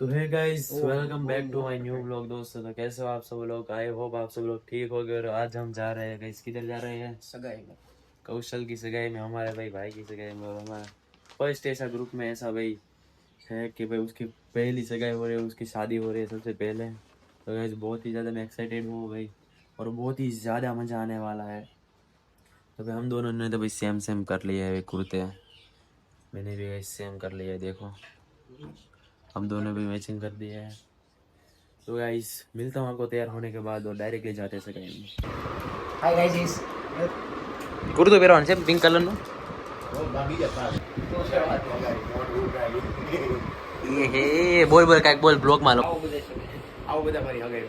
तो है guys, welcome back to my new blog. दोस्तों, तो कैसे हो आप सब लोग? आई होप आप सब लोग ठीक हो गए। और आज हम जा रहे हैं गाइस, किधर जा रहे हैं? सगाई में। कौशल की सगाई में, हमारे भाई की सगाई में। और हमारा फर्स्ट ऐसा ग्रुप में ऐसा भाई है कि भाई उसकी पहली सगाई हो रही है, उसकी शादी हो रही है सबसे पहले। तो गाइस बहुत ही ज़्यादा मैं एक्साइटेड हूँ भाई, और बहुत ही ज़्यादा मज़ा आने वाला है। तो भाई हम दोनों ने तो भाई सेम सेम कर लिया है कुर्ते। मैंने भी गाइस सेम कर लिया है, देखो हम दोनों भी मैचिंग कर दिए है। तो गाइस मिलता हूँ आपको तैयार होने के बाद, और डायरेक्टली जाते हैं सगाई में। हाय गाइस, कुर्तो પહેરવાનો છે પિંક કલરનો। એ બોલ બોલ કાંઈક બોલ બ્લોગમાં લો। આવો બધા મારી હગાઈ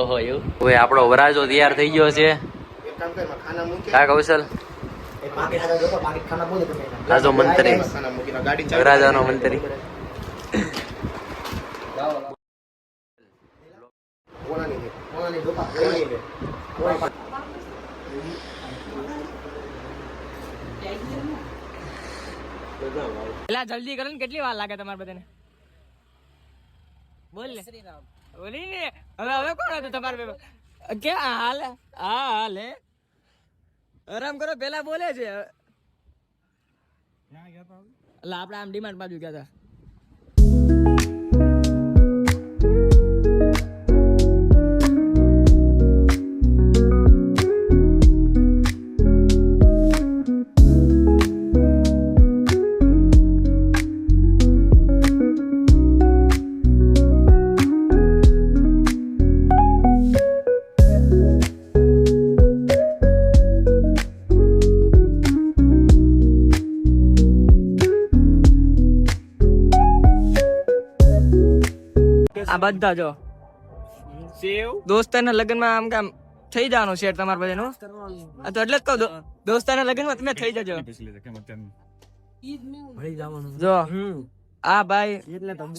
ઓહો એવું। હવે આપણો વરાજો તૈયાર થઈ ગયો છે। એક કામ કર, ખાના મૂકી કા કૌશલ એ પાકેટ આગળ જોતો, પાકેટ ખાના બોલે તો રાજો મંત્રી, ખાના મૂકીને ગાડી ચાલુ વરાજાનો મંત્રી। ઓનાની જોતા ઓનાની પેલા જલ્દી કરો ને, કેટલી વાર લાગે તમારે બધાને? બોલ ને, બોલી ને। હવે કોણ હતું તમારે? કે હાલ હા હાલ હે, આરામ કરો, પેલા બોલે છે। એટલે આપણે આમ ડિમાન્ડ બાજુ ગયા હતા। આ બધા જો દોસ્તારના લગ્નમાં આમ કામ થઈ જવાનું છે તમારે બધાનું। તો એટલે જ કહું, દોસ્તારના લગ્નમાં તમે થઈ જજો। જો આ ભાઈ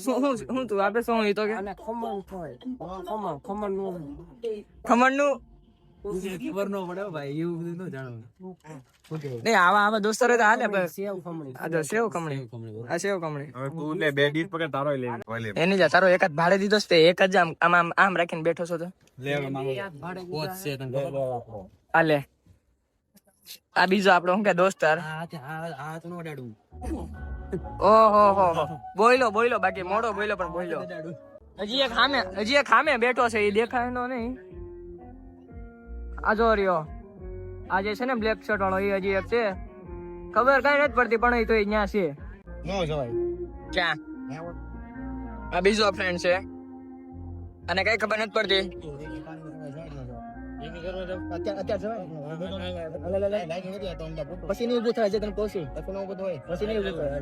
શું તું આપડે શું ઈ તો કે ખમણ નું ખબર ન પડે ભાઈ, એવું બધું ન જાણવું નહીં। આવા દોસ્તારો તો હાલે। સેવ ખમણી, આ જો સેવ ખમણી, આ સેવ ખમણી। હવે તું લે બે ડીશ પકડ, તારો લે એની જા, તારો એક જ ભાડે દીધો છે, એક જ આમ રાખીને બેઠો છો તો લે પોત છે તને આ લે। આ બીજો આપણો શું કે દોસ્તાર, આ તો નો ડાડું। ઓહો હો બોયલો બાકી મોડો બોયલો પણ બોયલો। હજી એક સામે બેઠો છે, એ દેખાય નો નહીં। આ જો રહ્યો, આ જે છે ને બ્લેક શર્ટ વાળો, એ હજી એક છે, ખબર કઈ નથી પડતી પણ એ તો અહીંયા છે। નો જવાય ક્યાં? આ બીજો ફ્રેન્ડ છે, અને કઈ ખબર નથી પડતી। પછી નહીં ઉભું થાય છે, તને કહું છું, પછી નહીં ઉભું થાય, પછી નહીં ઉભું થાય,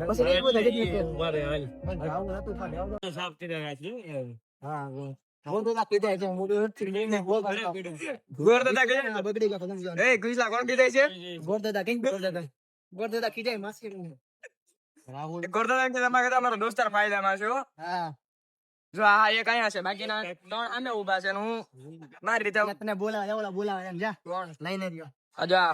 પછી નહીં ઉભું થાય। ગોરદાદા કીધા છે, ગોરદાદા કીધા માસ્કી ગોરદાદા તમારો દોસ્તાર ફાયદામાં છે। જો આ એક અહીંયા છે, બાકીના ત્રણ આમે ઉભા છે, હું મારી રીતે તને બોલાવે એમ જા લઈને રહ્યો। અજા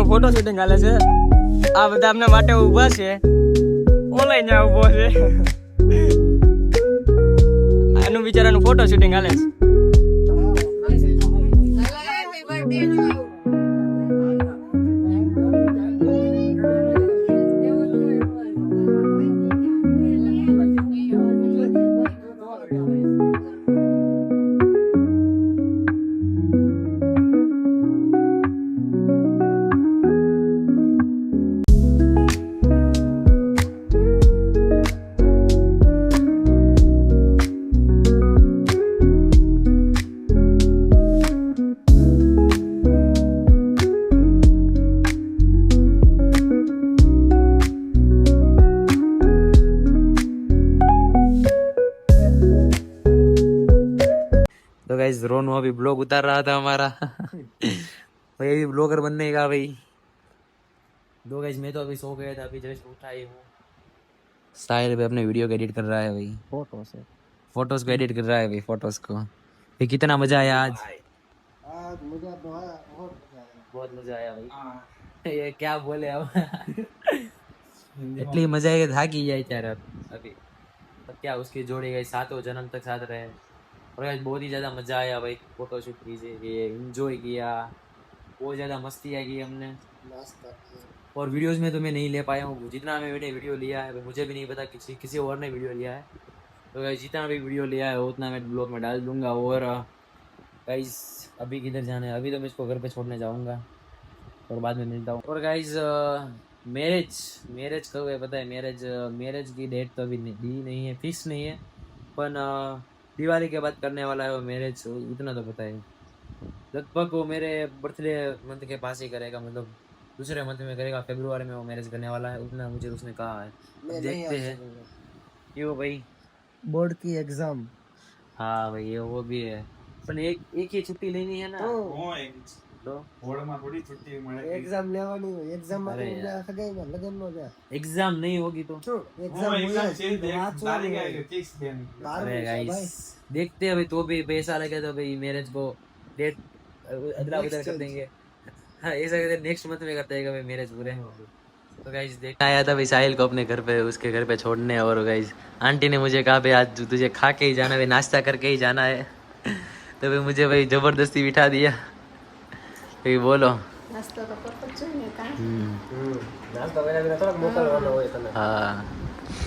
ફોટો શૂટિંગ ચાલે છે। આ બધા આપના માટે ઉભા છે, ઓનલાઈન ત્યાં ઉભો છે, આનું બિચારાનું ફોટો શૂટિંગ ચાલે છે। गाइस रोनू अभी ब्लॉग उतार रहा था हमारा भाई अभी ब्लॉगर बनने का भाई। दो गाइस मैं तो अभी सो गया था, अभी जस्ट उठा ही हूँ। साहिल भी अपने वीडियो को एडिट कर रहा है भाई, फोटोज को एडिट कर रहा है भाई, फोटोज को। भाई कितना मजा आया आज, आज मुझे बहुत मजा आया बहुत मजा आया भाई। ये क्या बोले अब इतनी मजा आई थाकी जाए यार अभी। पर क्या उसके जोड़े गए सातों जन्म तक साथ रहे, और आज बहुत ही ज़्यादा मजा आया भाई। फोटो शूट कीजिए, एंजॉय किया, बहुत ज़्यादा मस्ती आई की हमने। नाश्ता किया। और वीडियोस में तो मैं नहीं ले पाया हूँ, जितना मैंने वीडियो लिया है मुझे भी नहीं पता किसी और ने वीडियो लिया है। तो गाइस जितना भी वीडियो लिया है उतना मैं ब्लॉग में डाल दूंगा। और गाइस अभी किधर जाना है, अभी तो मैं इसको घर पे छोड़ने जाऊंगा और बाद में मिलता हूँ। और गाइस मैरिज कब है पता है? मैरिज की डेट तो अभी दी नहीं है, फिक्स नहीं है, पर दिवाली के बाद करने वाला है वो मैरिज, इतना तो पता है। लगभग वो मेरे बर्थडे मंथ के पास ही करेगा, मतलब दूसरे मंथ में करेगा, फरवरी में वो मैरिज करने वाला है, उतना मुझे उसने कहा है। मैं देखते हैं क्यों भाई। बोर्ड की एग्जाम हाँ भाई ये वो भी है, पर एक ही छुट्टी लेनी है ना। तो एग्जाम लेવાની હોય એક્ઝામ માં અરે તો યાર. સગાઈ માં લગન નો જાય एग्जाम नहीं होगी तो એક્ઝામ अरे गाइस देखते हैं भाई, तो भी पैसा लगे तो भाई मैरिज को डेट अदला बदल कर देंगे। हाँ ऐसा कहते नेक्स्ट मंथ में करते हैं भाई मैरिज पूरे। तो गाइस देख आया था भाई साहिल को अपने घर पे, उसके घर पे छोड़ने। और गाइस आंटी ने मुझे कहा भाई आज तुझे खा के ही जाना है, नाश्ता करके ही जाना है। तो भाई मुझे भाई जबरदस्ती बिठा दिया भाई। बोलो નાસ્તો તો કરતો જ જોઈએ ને કાં નાસ્તો વેલા વેલા થોડોક મોકલવાનો હોય તને हाँ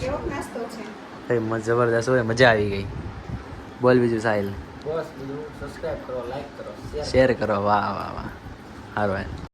કેવો નાસ્તો છે भाई जबरदस्त हो, मजा आ गई। बोल बीजू साहिल, બસ બીજું સબસ્ક્રાઇબ કરો લાઈક કરો શેર शेयर करो, वाह वाह वाह, हार भाई।